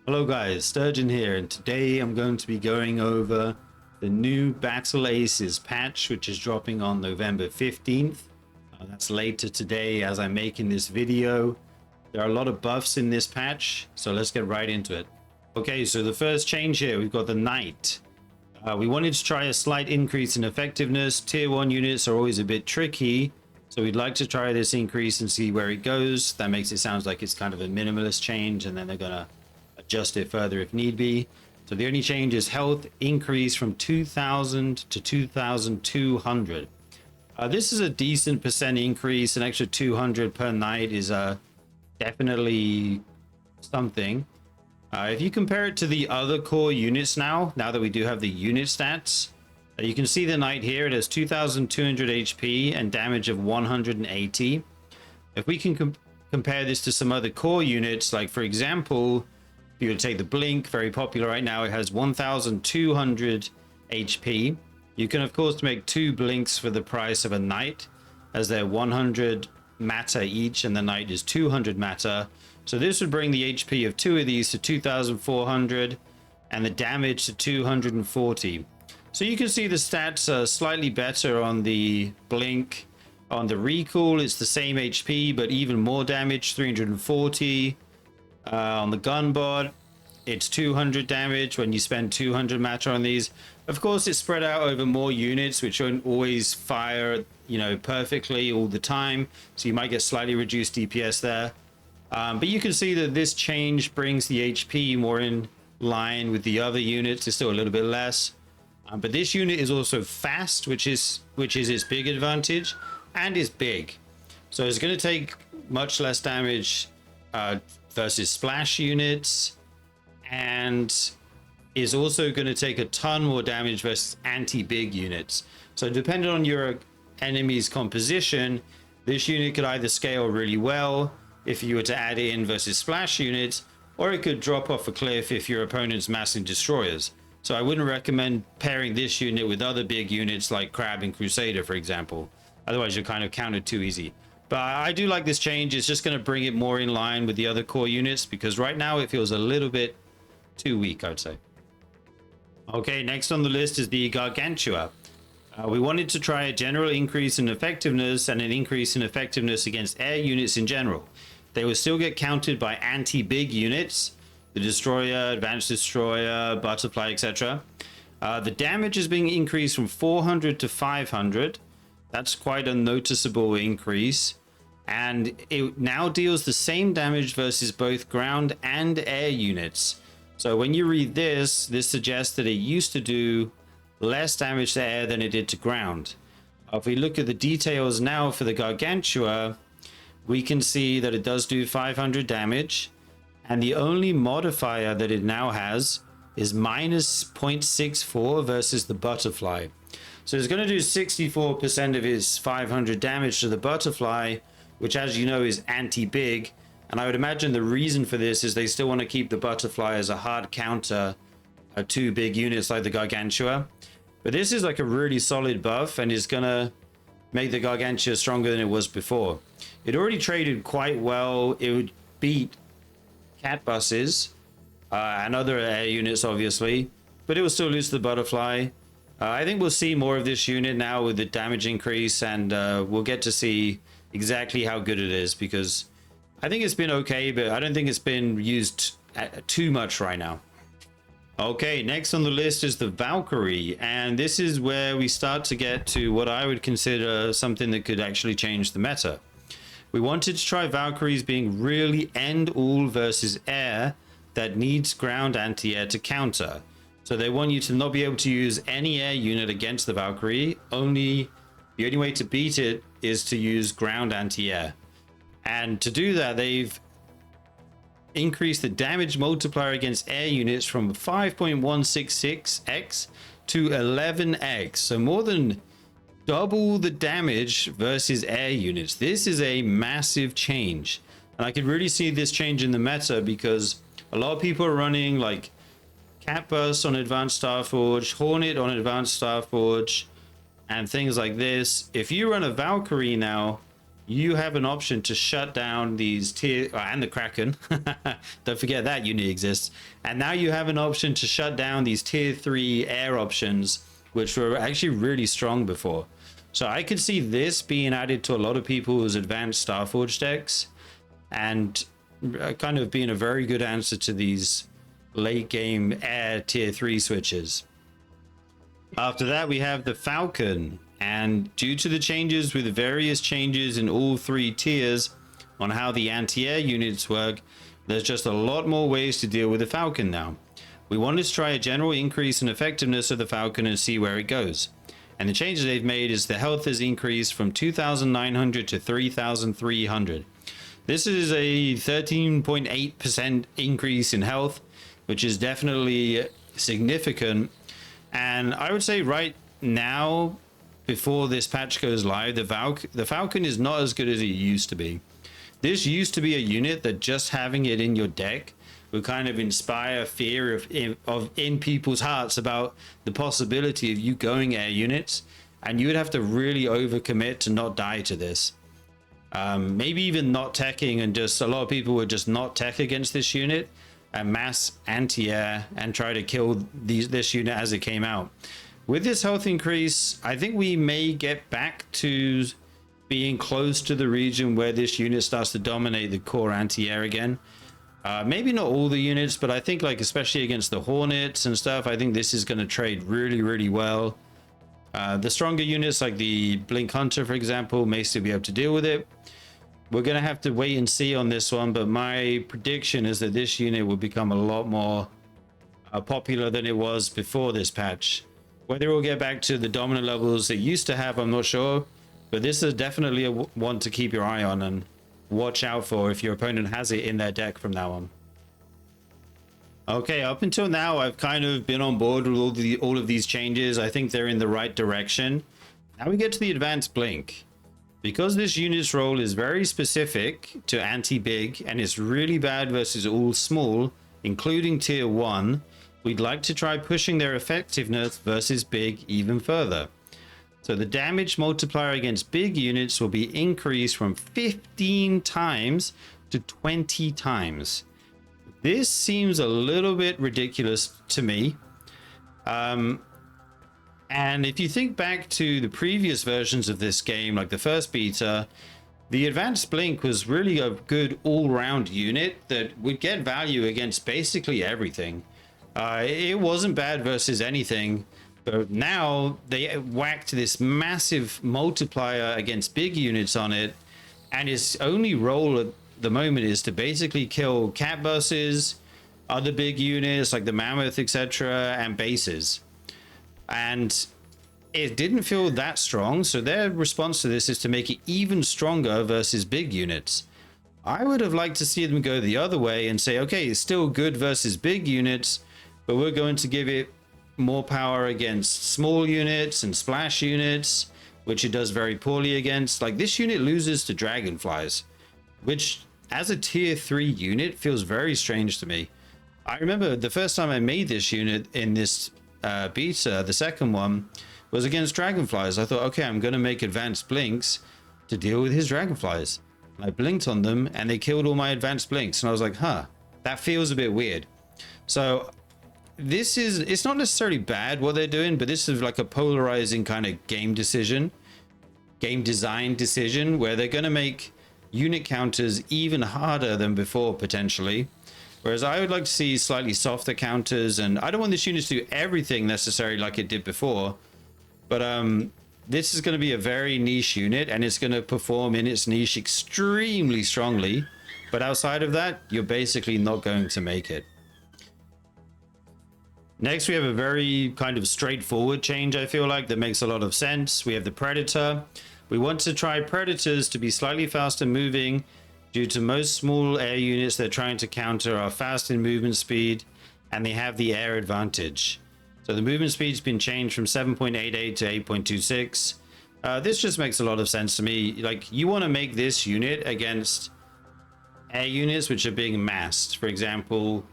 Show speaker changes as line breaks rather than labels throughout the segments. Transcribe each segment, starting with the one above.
Hello guys, Sturgeon here, and today I'm going to be going over the new Battle Aces patch, which is dropping on November 15th. That's later today as I'm making this video. There are a lot of buffs in this patch, so let's get right into it. Okay, so the first change here, we've got the Knight. We wanted to try a slight increase in effectiveness. Tier 1 units are always a bit tricky, so we'd like to try this increase and see where it goes. That makes it sound like it's kind of a minimalist change, and then they're gonna adjust it further if need be. So the only change is health increase from 2000 to 2200. This is a decent percent increase. An extra 200 per night is definitely something. If you compare it to the other core units now that we do have the unit stats, you can see the knight here. It has 2200 HP and damage of 180. If we can compare this to some other core units, like for example, if you would take the Blink, very popular right now, it has 1200 HP. You can of course make 2 Blinks for the price of a Knight, as they're 100 matter each and the Knight is 200 matter. So this would bring the HP of 2 of these to 2400 and the damage to 240. So you can see the stats are slightly better on the Blink. On the Recall, it's the same HP but even more damage, 340. On the Gunbot, it's 200 damage when you spend 200 matter on these. Of course, it's spread out over more units, which won't always fire, perfectly all the time. So you might get slightly reduced DPS there. But you can see that this change brings the HP more in line with the other units. It's still a little bit less. But this unit is also fast, which is its big advantage, and is big. So it's going to take much less damage versus splash units, and is also going to take a ton more damage versus anti-big units. So depending on your enemy's composition, this unit could either scale really well if you were to add it in versus splash units, or it could drop off a cliff if your opponent's massing destroyers. So I wouldn't recommend pairing this unit with other big units like Crab and Crusader, for example. Otherwise you're kind of countered too easy. But I do like this change. It's just going to bring it more in line with the other core units, because right now it feels a little bit too weak, I would say. Okay, next on the list is the Gargantua. We wanted to try a general increase in effectiveness and an increase in effectiveness against air units in general. They will still get countered by anti-big units, the Destroyer, Advanced Destroyer, Butterfly, etc. The damage is being increased from 400 to 500. That's quite a noticeable increase. And it now deals the same damage versus both ground and air units. So when you read this suggests that it used to do less damage to air than it did to ground. If we look at the details now for the Gargantua, we can see that it does do 500 damage. And the only modifier that it now has is minus 0.64 versus the Butterfly. So it's going to do 64% of its 500 damage to the Butterfly, which, as you know, is anti-big. And I would imagine the reason for this is they still want to keep the Butterfly as a hard counter to big units like the Gargantua. But this is like a really solid buff and is going to make the Gargantua stronger than it was before. It already traded quite well. It would beat cat buses and other air units, obviously, but it will still lose to the Butterfly. I think we'll see more of this unit now with the damage increase, and we'll get to see exactly how good it is, because I think it's been okay, but I don't think it's been used too much right now. Okay, next on the list is the Valkyrie, and this is where we start to get to what I would consider something that could actually change the meta. We wanted to try Valkyries being really end-all versus air that needs ground anti-air to counter. So they want you to not be able to use any air unit against the Valkyrie. The only way to beat it is to use ground anti-air. And to do that, they've increased the damage multiplier against air units from 5.166x to 11x. So more than double the damage versus air units. This is a massive change. And I could really see this change in the meta, because a lot of people are running like Cat Burst on Advanced Starforge, Hornet on Advanced Starforge, and things like this. If you run a Valkyrie now, you have an option to shut down these tier, and the Kraken. Don't forget that unit exists. And now you have an option to shut down these tier 3 air options, which were actually really strong before. So I could see this being added to a lot of people's advanced Starforge decks, and kind of being a very good answer to these late game air tier 3 switches. After that, we have the Falcon. And due to the changes with various changes in all 3 tiers on how the anti-air units work, there's just a lot more ways to deal with the Falcon now. We wanted to try a general increase in effectiveness of the Falcon and see where it goes. And the changes they've made is the health has increased from 2,900 to 3,300. This is a 13.8% increase in health, which is definitely significant. And I would say right now, before this patch goes live, the Falcon is not as good as it used to be. This used to be a unit that just having it in your deck would kind of inspire fear in people's hearts about the possibility of you going air units, and you would have to really overcommit to not die to this. Maybe even not teching, and just a lot of people would just not tech against this unit and mass anti-air and try to kill this unit as it came out. With this health increase, I think we may get back to being close to the region where this unit starts to dominate the core anti-air again. Maybe not all the units, but I think, like, especially against the Hornets and stuff, I think this is going to trade really, really well. The stronger units like the Blink Hunter, for example, may still be able to deal with it. We're going to have to wait and see on this one, but my prediction is that this unit will become a lot more popular than it was before this patch. Whether we'll get back to the dominant levels it used to have, I'm not sure, but this is definitely a one to keep your eye on and watch out for if your opponent has it in their deck from now on. Okay, up until now, I've kind of been on board with all of these changes. I think they're in the right direction. Now we get to the advanced blink. Because this unit's role is very specific to anti-big and it's really bad versus all small, including tier 1, we'd like to try pushing their effectiveness versus big even further. So the damage multiplier against big units will be increased from 15 times to 20 times. This seems a little bit ridiculous to me. And if you think back to the previous versions of this game, like the first beta, the advanced blink was really a good all-round unit that would get value against basically everything. It wasn't bad versus anything, but now they whacked this massive multiplier against big units on it, and its only role at the moment is to basically kill cat buses, other big units like the mammoth, etc., and bases. And it didn't feel that strong, so their response to this is to make it even stronger versus big units. I would have liked to see them go the other way and say, okay, it's still good versus big units, but we're going to give it more power against small units and splash units, which it does very poorly against. Like, this unit loses to dragonflies, which as a tier 3 unit feels very strange to me. I remember the first time I made this unit in this beta, the second one, was against dragonflies. I thought, okay, I'm going to make advanced blinks to deal with his dragonflies. And I blinked on them and they killed all my advanced blinks. And I was like, huh, that feels a bit weird. So this is, it's not necessarily bad what they're doing, but this is like a polarizing kind of game design decision, where they're going to make unit counters even harder than before, potentially. Whereas I would like to see slightly softer counters, and I don't want this unit to do everything necessarily like it did before. But this is going to be a very niche unit, and it's going to perform in its niche extremely strongly. But outside of that, you're basically not going to make it. Next, we have a very kind of straightforward change, I feel like, that makes a lot of sense. We have the Predator. We want to try Predators to be slightly faster moving, due to most small air units they're trying to counter are fast in movement speed, and they have the air advantage. So the movement speed's been changed from 7.88 to 8.26. This just makes a lot of sense to me. Like, you want to make this unit against air units which are being massed. For example,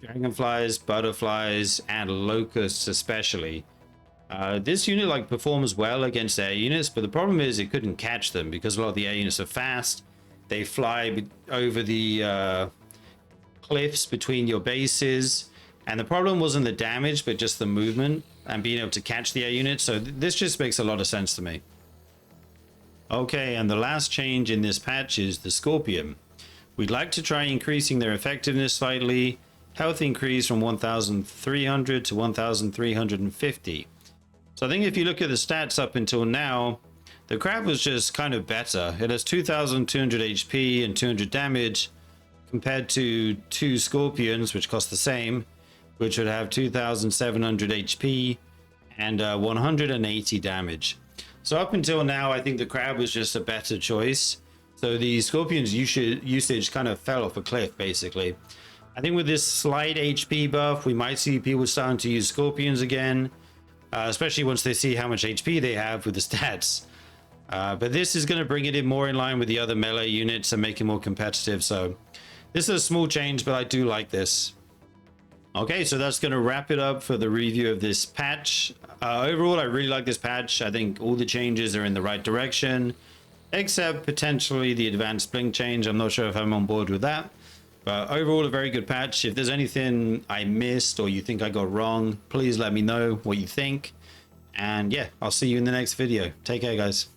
dragonflies, butterflies, and locusts especially. This unit like performs well against air units, but the problem is it couldn't catch them because a lot of the air units are fast. They fly over the cliffs between your bases, and the problem wasn't the damage but just the movement and being able to catch the air units. So this just makes a lot of sense to me. Okay, and the last change in this patch is the Scorpion. We'd like to try increasing their effectiveness slightly. Health increase from 1,300 to 1,350. So I think if you look at the stats up until now, the crab was just kind of better. It has 2,200 HP and 200 damage compared to 2 Scorpions, which cost the same, which would have 2,700 HP and 180 damage. So up until now, I think the crab was just a better choice. So the Scorpion's usage kind of fell off a cliff, basically. I think with this slight HP buff, we might see people starting to use Scorpions again, especially once they see how much HP they have with the stats. But this is going to bring it in more in line with the other melee units and make it more competitive. So this is a small change, but I do like this. Okay, so that's going to wrap it up for the review of this patch. Overall, I really like this patch. I think all the changes are in the right direction, except potentially the advanced blink change. I'm not sure if I'm on board with that. But overall, a very good patch. If there's anything I missed or you think I got wrong, please let me know what you think. And yeah, I'll see you in the next video. Take care, guys.